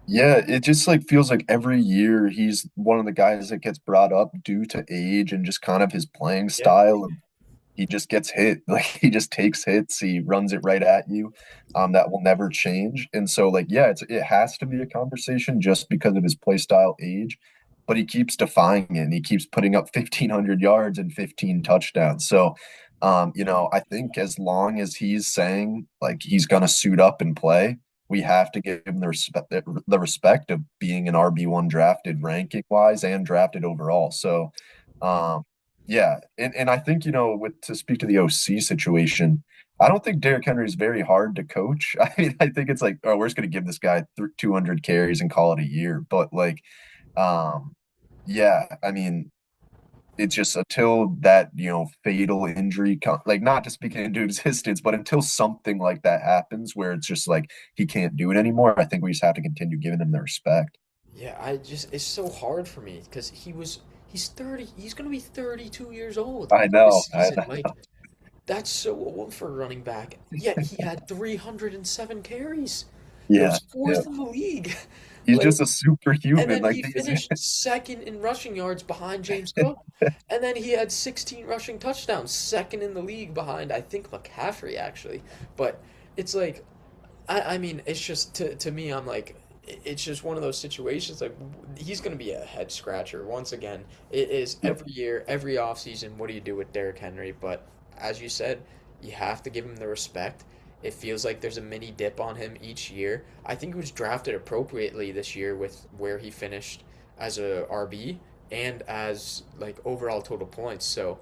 Yeah, it just like feels like every year he's one of the guys that gets brought up due to age and just kind of his playing Yeah, style. He just gets hit. Like he just takes hits. He runs it right at you. That will never change. And so like yeah, it has to be a conversation just because of his play style age, but he keeps defying it and he keeps putting up 1,500 yards and 15 touchdowns. So I think as long as he's saying like he's gonna suit up and play, we have to give him the respect of being an RB1 drafted ranking wise and drafted overall. So um yeah, and I think with to speak to the OC situation, I don't think Derrick Henry is very hard to coach. I mean, I think it's like, oh, we're just going to give this guy 200 carries and call it a year. But like, um, yeah, I mean, it's just until that fatal injury, like not to speak it into existence, but until something like that happens where it's just like he can't do it anymore. I think we just have to continue giving him the respect. yeah. I just it's so hard for me because he's 30. He's gonna be 32 years old I know, this I season. know. Like that's so old for a running back. Yet he had 307 carries. It Yeah, was yeah, fourth in the league. He's Like, just a and superhuman. then Like he these. finished second in rushing yards behind James Cook. And then he had 16 rushing touchdowns, second in the league behind, I think, McCaffrey, actually. But it's like, I mean, it's just, to me, I'm like, it's just one of those situations. Like, he's going to be a head scratcher. Once again, it is Yep. every year, every offseason. What do you do with Derrick Henry? But as you said, you have to give him the respect. It feels like there's a mini dip on him each year. I think he was drafted appropriately this year with where he finished as a RB and as like overall total points. So,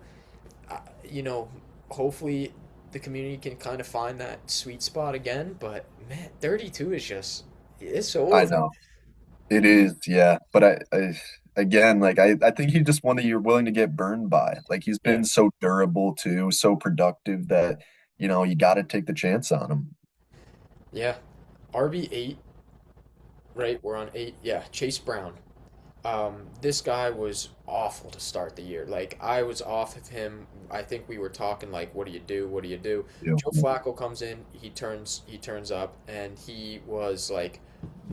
you know, hopefully the community can kind of find that sweet spot again. But man, 32 is just it's I old. know. It is, yeah. But I again, like I think he's just one that you're willing to get burned by. Like he's Yeah, been so durable too, so productive that, you got to take the chance on him. yeah. RB8, right? We're on 8. Yeah, Chase Brown. This guy was awful to start the year. Like I was off of him. I think we were talking like, what do you do? What do you do? You Joe know? Flacco comes in. He turns up, and he was like,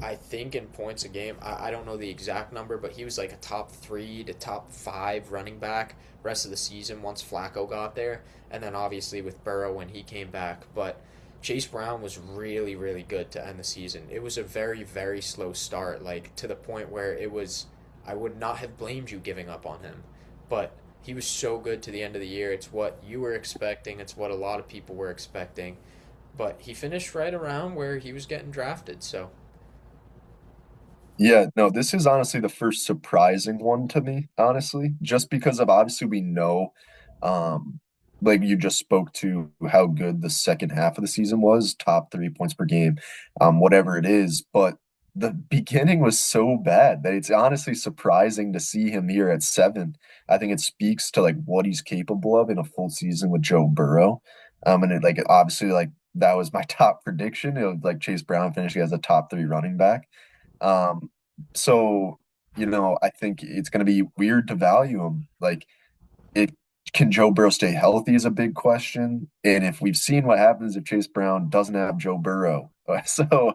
I think in points a game. I don't know the exact number, but he was like a top 3 to top 5 running back rest of the season once Flacco got there, and then obviously with Burrow when he came back. But Chase Brown was really, really good to end the season. It was a very, very slow start, like to the point where it was I would not have blamed you giving up on him. But he was so good to the end of the year. It's what you were expecting, it's what a lot of people were expecting. But he finished right around where he was getting drafted. So, Yeah, no, this is honestly the first surprising one to me, honestly, just because of obviously we know, um, like you just spoke to how good the second half of the season was, top 3 points per game, whatever it is. But the beginning was so bad that it's honestly surprising to see him here at 7. I think it speaks to like what he's capable of in a full season with Joe Burrow. And it like obviously like that was my top prediction. It was like Chase Brown finishing as a top 3 running back. Um, so, I think it's going to be weird to value him. Like, it can Joe Burrow stay healthy is a big question. And if we've seen what happens if Chase Brown doesn't have Joe Burrow. So,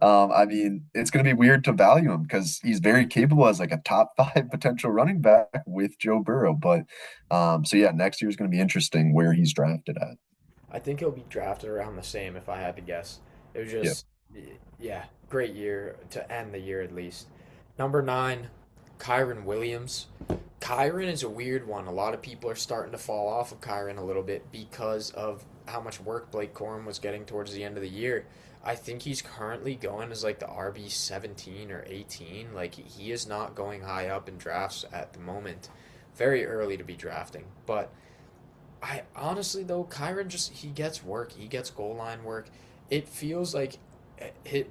I mean, it's going to be weird to value him because he's very capable as like a top 5 potential running back with Joe Burrow. But, so yeah, next year is going to be interesting where he's drafted at. I think he'll be drafted around the same if I had to guess. It was Yeah. just, yeah, great year to end the year at least. Number 9, Kyron Williams. Kyron is a weird one. A lot of people are starting to fall off of Kyron a little bit because of how much work Blake Corum was getting towards the end of the year. I think he's currently going as like the RB 17 or 18. Like he is not going high up in drafts at the moment. Very early to be drafting, but I honestly though, Kyron just he gets work, he gets goal line work. It feels like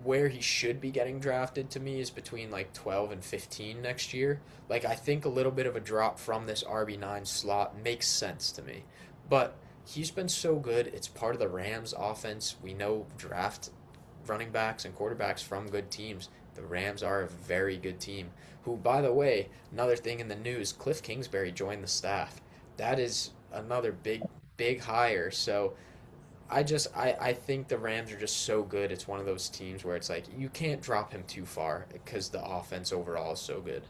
where he should be getting drafted to me is between like 12 and 15 next year. Like I think a little bit of a drop from this RB9 slot makes sense to me. But he's been so good. It's part of the Rams offense. We know draft running backs and quarterbacks from good teams. The Rams are a very good team. Who, by the way, another thing in the news, Cliff Kingsbury joined the staff. That is another big hire. So I think the Rams are just so good. It's one of those teams where it's like you can't drop him too far because the offense overall is so good.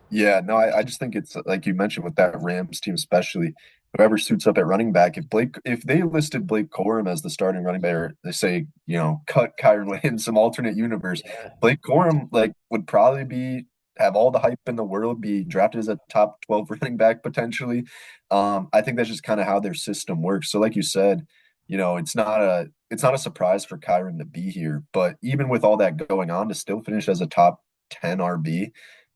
Yeah, no, I just think it's like you mentioned with that Rams team, especially whoever suits up at running back. If they listed Blake Corum as the starting running back, or they say, cut Kyron Williams, some alternate universe, Yeah. Blake Corum like would probably have all the hype in the world, be drafted as a top 12 running back potentially. I think that's just kind of how their system works. So like you said, it's not a surprise for Kyron to be here, but even with all that going on, to still finish as a top 10 RB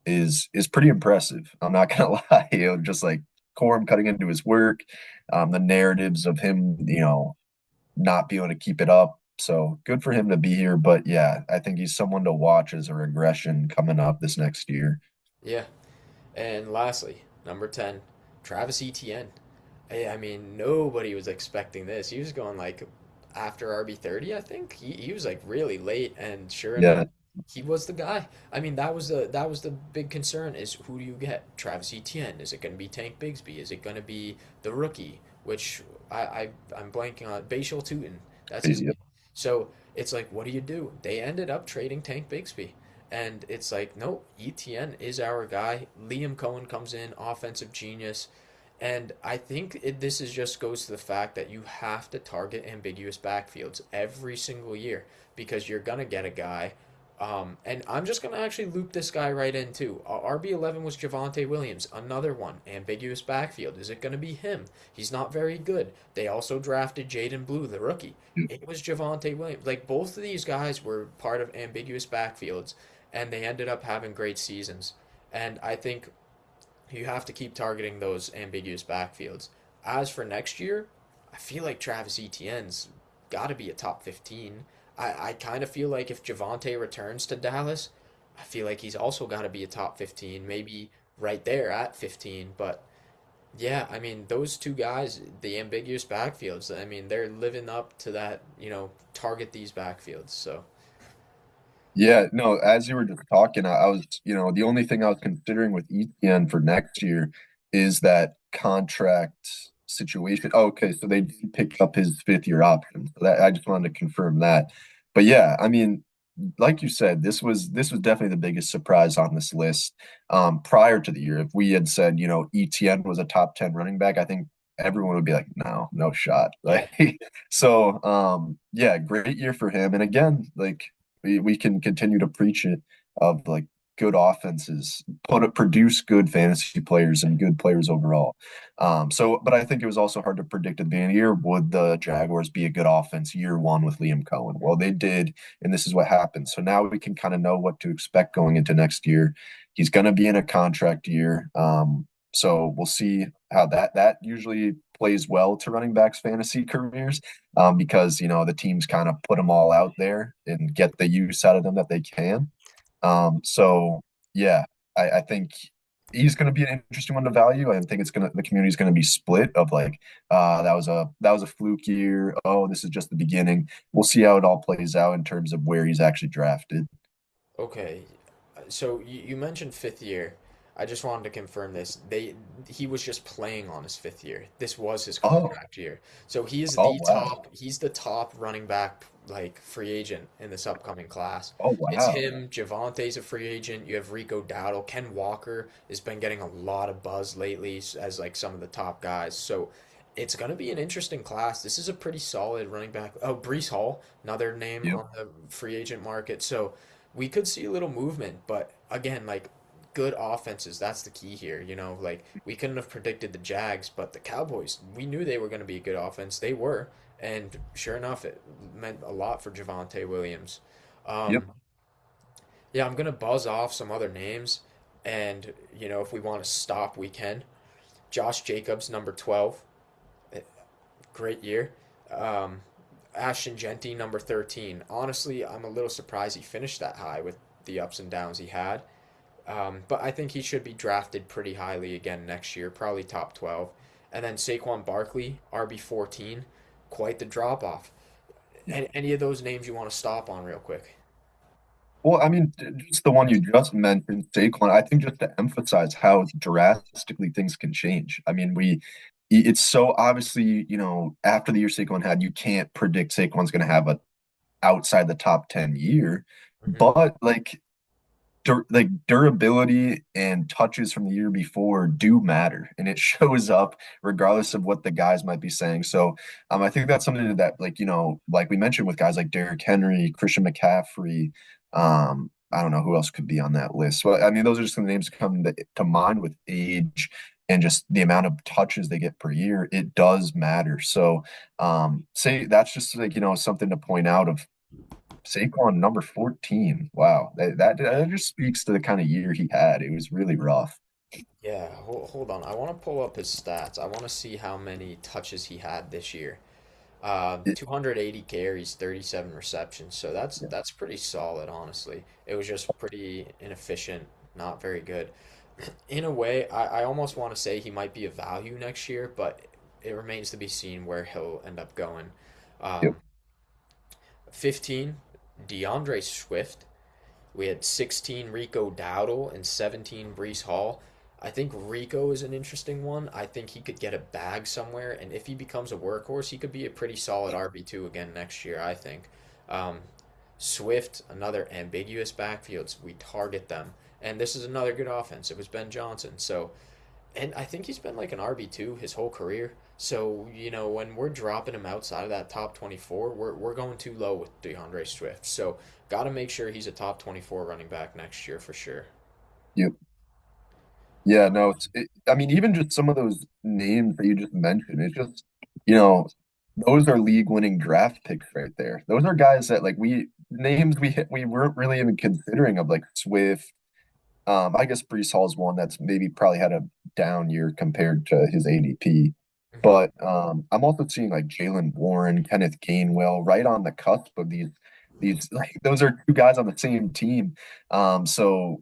is pretty impressive. I'm not gonna lie. Just like Corum cutting into his work, the narratives of him, not being able to keep it up. So good for him to be here. But yeah, I think he's someone to watch as a regression coming up this next year. Yeah. And lastly, number 10, Travis Etienne. I mean, nobody was expecting this. He was going like after RB 30, I think. He was like really late, and sure enough, Yeah, he was the guy. I mean, that was the big concern is who do you get? Travis Etienne. Is it going to be Tank Bigsby? Is it going to be the rookie? Which I'm blanking on. Bashal Tutin. That's his yeah, name. So it's like, what do you do? They ended up trading Tank Bigsby. And it's like, no, ETN is our guy. Liam Cohen comes in, offensive genius. And I think this is just goes to the fact that you have to target ambiguous backfields every single year because you're gonna get a guy. And I'm just gonna actually loop this guy right in too. RB11 was Javonte Williams, another one, ambiguous backfield. Is it gonna be him? He's not very good. They also drafted Jaden Blue, the rookie. It was Javonte Williams. Like both of these guys were part of ambiguous backfields, and they ended up having great seasons. And I think you have to keep targeting those ambiguous backfields. As for next year, I feel like Travis Etienne's got to be a top 15. I kind of feel like if Javonte returns to Dallas, I feel like he's also got to be a top 15, maybe right there at 15. But yeah, I mean, those two guys, the ambiguous backfields, I mean, they're living up to that, target these backfields. So, Yeah, no, as you were just talking, I was, the only thing I was considering with ETN for next year is that contract situation. Oh, okay, so they did pick up his fifth year option. So that I just wanted to confirm that. But yeah, I mean, like you said, this was definitely the biggest surprise on this list. Prior to the year, if we had said, ETN was a top 10 running back, I think everyone would be like, no, no shot. yeah. Like, so yeah, great year for him. And again, like we can continue to preach it of like good offenses, produce good fantasy players and good players overall. But I think it was also hard to predict at the beginning of the year, would the Jaguars be a good offense year one with Liam Cohen? Well, they did, and this is what happened. So now we can kind of know what to expect going into next year. He's going to be in a contract year. So we'll see how that usually plays well to running backs fantasy careers, because the teams kind of put them all out there and get the use out of them that they can. So yeah, I think he's going to be an interesting one to value. I think the community's going to be split of like, that was a fluke year. Oh, this is just the beginning. We'll see how it all plays out in terms of where he's actually drafted. Okay, so you mentioned fifth year. I just wanted to confirm this. He was just playing on his fifth year. This was his Oh, contract year. So he is oh the wow, top. He's the top running back like free agent in this upcoming class. oh It's wow. him. Javante's a free agent. You have Rico Dowdle. Ken Walker has been getting a lot of buzz lately as like some of the top guys. So it's gonna be an interesting class. This is a pretty solid running back. Oh, Brees Hall, another name Yep, on the free agent market. So we could see a little movement, but again, like good offenses, that's the key here. Like we couldn't have predicted the Jags, but the Cowboys, we knew they were going to be a good offense. They were, and sure enough, it meant a lot for Javonte Williams. yep. Um, yeah, I'm gonna buzz off some other names, and if we want to stop, we can. Josh Jacobs, number 12, great year. Um, Ashton Genty, number 13. Honestly, I'm a little surprised he finished that high with the ups and downs he had. But I think he should be drafted pretty highly again next year, probably top 12. And then Saquon Barkley, RB 14, quite the drop off. Any of those names you want to stop on real quick? Well, I mean, just the one you just mentioned, Saquon, I think just to emphasize how drastically things can change. I mean, it's so obviously, after the year Saquon had, you can't predict Saquon's going to have a outside the top 10 year, Hmm. but like durability and touches from the year before do matter, and it shows up regardless of what the guys might be saying. So I think that's something that, like, like we mentioned with guys like Derrick Henry, Christian McCaffrey, I don't know who else could be on that list. Well, I mean, those are just some names that come to mind with age and just the amount of touches they get per year. It does matter. So say that's just like, something to point out of Saquon number 14. Wow. That just speaks to the kind of year he had. It was really rough. Yeah, hold on. I want to pull up his stats. I want to see how many touches he had this year. It- 280 carries, 37 receptions. So that's pretty solid, honestly. It was just pretty inefficient, not very good. In a way, I almost want to say he might be a value next year, but it remains to be seen where he'll end up going. Yep. Um, 15, DeAndre Swift. We had 16 Rico Dowdle and 17 Brees Hall. I think Rico is an interesting one. I think he could get a bag somewhere, and if he becomes a workhorse, he could be a pretty solid RB2 again next year, I think. Um, Swift, another ambiguous backfields. We target them. And this is another good offense. It was Ben Johnson. So, and I think he's been like an RB2 his whole career. So, when we're dropping him outside of that top 24, we're going too low with DeAndre Swift. So, got to make sure he's a top 24 running back next year for sure. Yep. Yeah, no, I mean, even just some of those names that you just mentioned, it's just, you know, those are league winning draft picks right there. Those are guys that like names we weren't really even considering of like Swift. I guess Brees Hall's one that's maybe probably had a down year compared to his ADP. Hmm. But I'm also seeing like Jalen Warren, Kenneth Gainwell, right on the cusp of these like those are two guys on the same team. So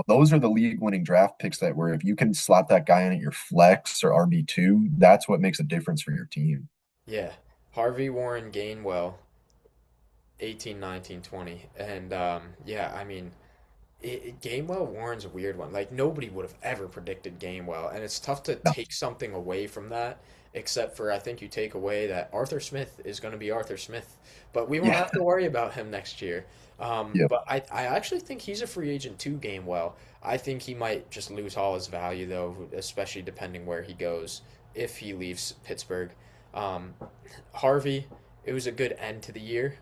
those are the league winning draft picks that where if you can slot that guy in at your flex or RB2, that's what makes a difference for your team. Yeah. Harvey Warren Gainwell, 18, 19, 20. And yeah, I mean, Gainwell Warren's a weird one. Like nobody would have ever predicted Gainwell, and it's tough to No. take something away from that. Except for I think you take away that Arthur Smith is going to be Arthur Smith, but we won't Yeah. have to worry about him next year. Yep. But I actually think he's a free agent too, Gainwell. I think he might just lose all his value though, especially depending where he goes if he leaves Pittsburgh. Um, Harvey, it was a good end to the year.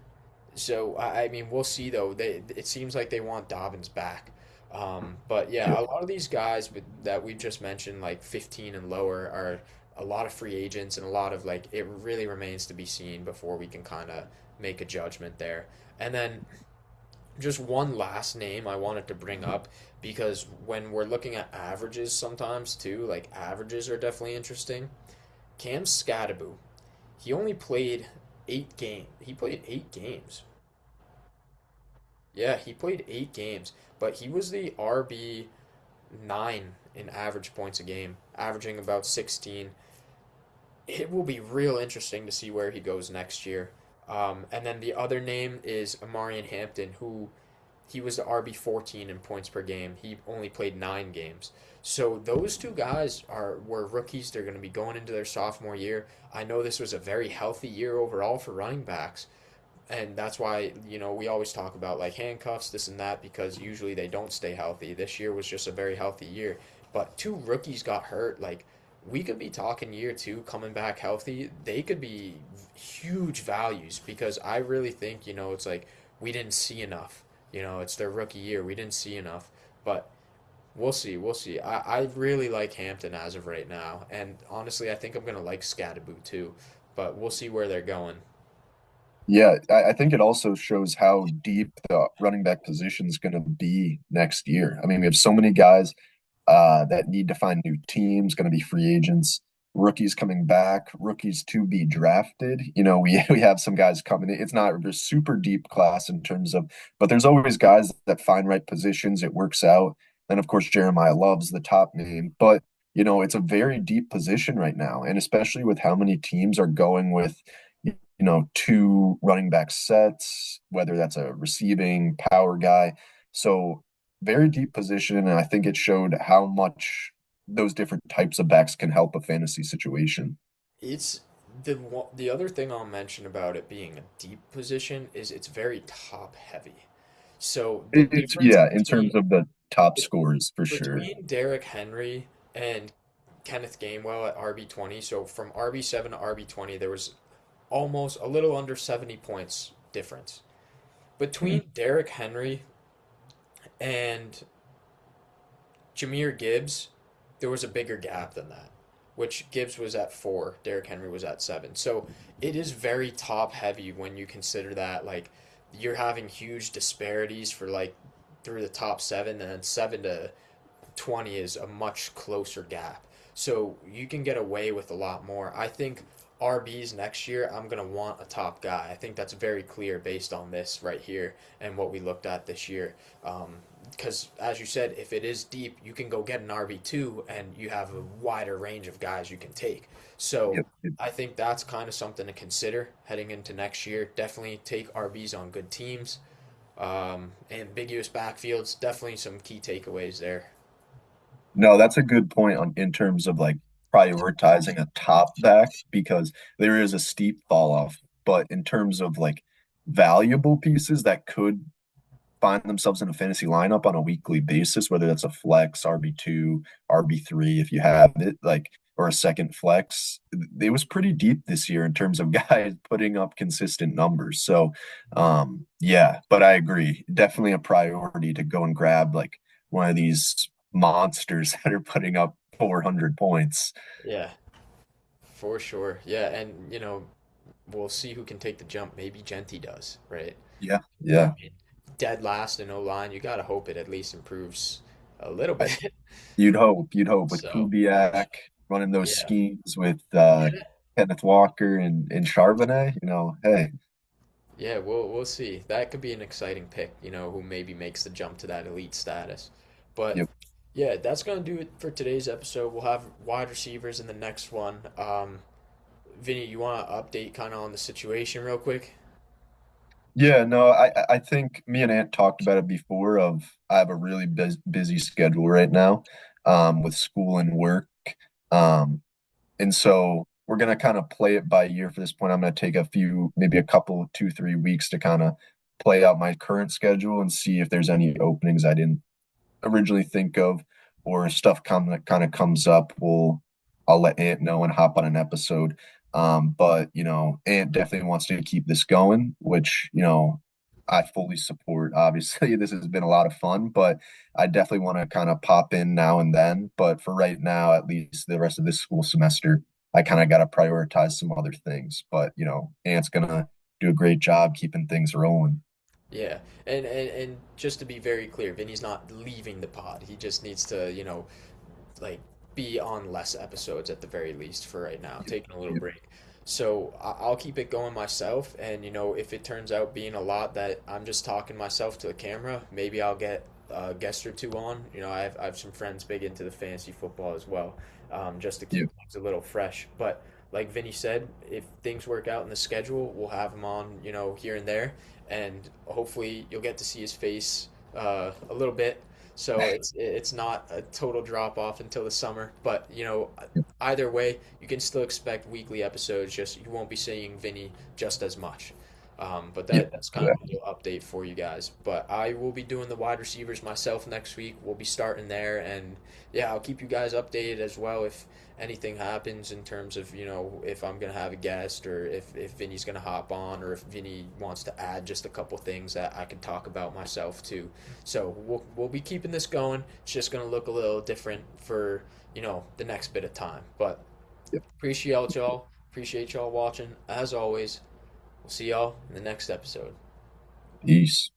So I mean, we'll see though. It seems like they want Dobbins back. But yeah, Yep. a lot of these guys that we just mentioned, like 15 and lower, are a lot of free agents and a lot of like it really remains to be seen before we can kind of make a judgment there. And then just one last name I wanted to bring up because when we're looking at averages sometimes too, like averages are definitely interesting. Cam Scadaboo, he only played 8 games. He played 8 games. Yeah, he played 8 games, but he was the RB9 in average points a game, averaging about 16. It will be real interesting to see where he goes next year. And then the other name is Amarian Hampton, who he was the RB14 in points per game. He only played 9 games. So those two guys were rookies. They're going to be going into their sophomore year. I know this was a very healthy year overall for running backs, and that's why we always talk about like handcuffs, this and that, because usually they don't stay healthy. This year was just a very healthy year, but two rookies got hurt. Like we could be talking year two coming back healthy. They could be huge values because I really think it's like we didn't see enough. It's their rookie year. We didn't see enough, but we'll see. We'll see. I really like Hampton as of right now, and honestly, I think I'm gonna like Scadaboo too. But we'll see where they're going. Yeah, I think it also shows how deep the running back position is going to be next year. I mean, we have so many guys that need to find new teams, going to be free agents, rookies coming back, rookies to be drafted. We have some guys coming in. It's not a super deep class in terms of, but there's always guys that find right positions. It works out. And of course, Jeremiah loves the top name, but it's a very deep position right now, and especially with how many teams are going with two running back sets, whether that's a receiving power guy. So very deep position, and I think it showed how much those different types of backs can help a fantasy situation. It's the other thing I'll mention about it being a deep position is it's very top heavy. So the It's difference yeah, in terms of the top scores for sure. between Derrick Henry and Kenneth Gainwell at RB20, so from RB7 to RB20, there was almost a little under 70 points difference. Hmm. Between Derrick Henry and Jahmyr Gibbs, there was a bigger gap than that, which Gibbs was at 4, Derrick Henry was at 7. So it is very top heavy when you consider that like you're having huge disparities for like through the top 7, and then 7 to 20 is a much closer gap. So you can get away with a lot more. I think RBs next year, I'm going to want a top guy. I think that's very clear based on this right here and what we looked at this year. Because, as you said, if it is deep, you can go get an RB2 and you have a wider range of guys you can take. So Yep, yep. I think that's kind of something to consider heading into next year. Definitely take RBs on good teams. Ambiguous backfields, definitely some key takeaways there. No, that's a good point on in terms of like prioritizing a top back because there is a steep fall off. But in terms of like valuable pieces that could find themselves in a fantasy lineup on a weekly basis, whether that's a flex, RB2, RB3, if you have it, like, or a second flex. It was pretty deep this year in terms of guys putting up consistent numbers. So, yeah, but I agree. Definitely a priority to go and grab like one of these monsters that are putting up 400 points. Yeah, for sure. Yeah, and we'll see who can take the jump. Maybe Genti does, right? Yeah, I yeah. mean, dead last in O line, you gotta hope it at least improves a little bit. You'd hope with So, Kubiak running those yeah. schemes with Yeah. Kenneth Walker and Charbonnet, hey, Yeah, we'll see. That could be an exciting pick, who maybe makes the jump to that elite status. But yep. yeah, that's gonna do it for today's episode. We'll have wide receivers in the next one. Vinny, you want to update kind of on the situation real quick? Yeah, no, I think me and Ant talked about it before of I have a really busy schedule right now with school and work. Um and so we're gonna kind of play it by ear for this point. I'm gonna take maybe a couple, 2, 3 weeks to kind of play out my current schedule and see if there's any openings I didn't originally think of, or stuff kind of comes up, I'll let Ant know and hop on an episode. But Ant definitely wants to keep this going, which I fully support. Obviously, this has been a lot of fun, but I definitely want to kind of pop in now and then. But for right now, at least the rest of this school semester, I kind of got to prioritize some other things. But Ant's gonna do a great job keeping things rolling. Yeah, and just to be very clear, Vinny's not leaving the pod. He just needs to, like be on less episodes at the very least for right now, Yep, taking a little yep, break. So I'll keep it going myself, and if it turns out being a lot that I'm just talking myself to the camera, maybe I'll get a guest or two on. I have some friends big into the fantasy football as well, just to yep, keep things a little fresh. But like Vinny said, if things work out in the schedule, we'll have him on, here and there, and hopefully you'll get to see his face a little bit, so it's not a total drop off until the summer. But yep, either way, you can still expect weekly episodes. Just you won't be seeing Vinny just as much. But yep, that's kind of a exactly. little update for you guys. But I will be doing the wide receivers myself next week. We'll be starting there, and yeah, I'll keep you guys updated as well if anything happens in terms of if I'm gonna have a guest, or if Vinny's gonna hop on, or if Vinny wants to add just a couple things that I can talk about myself too. So we'll be keeping this going. It's just gonna look a little different for the next bit of time. But Yep. appreciate y'all watching as always. We'll see y'all in the next episode. Peace.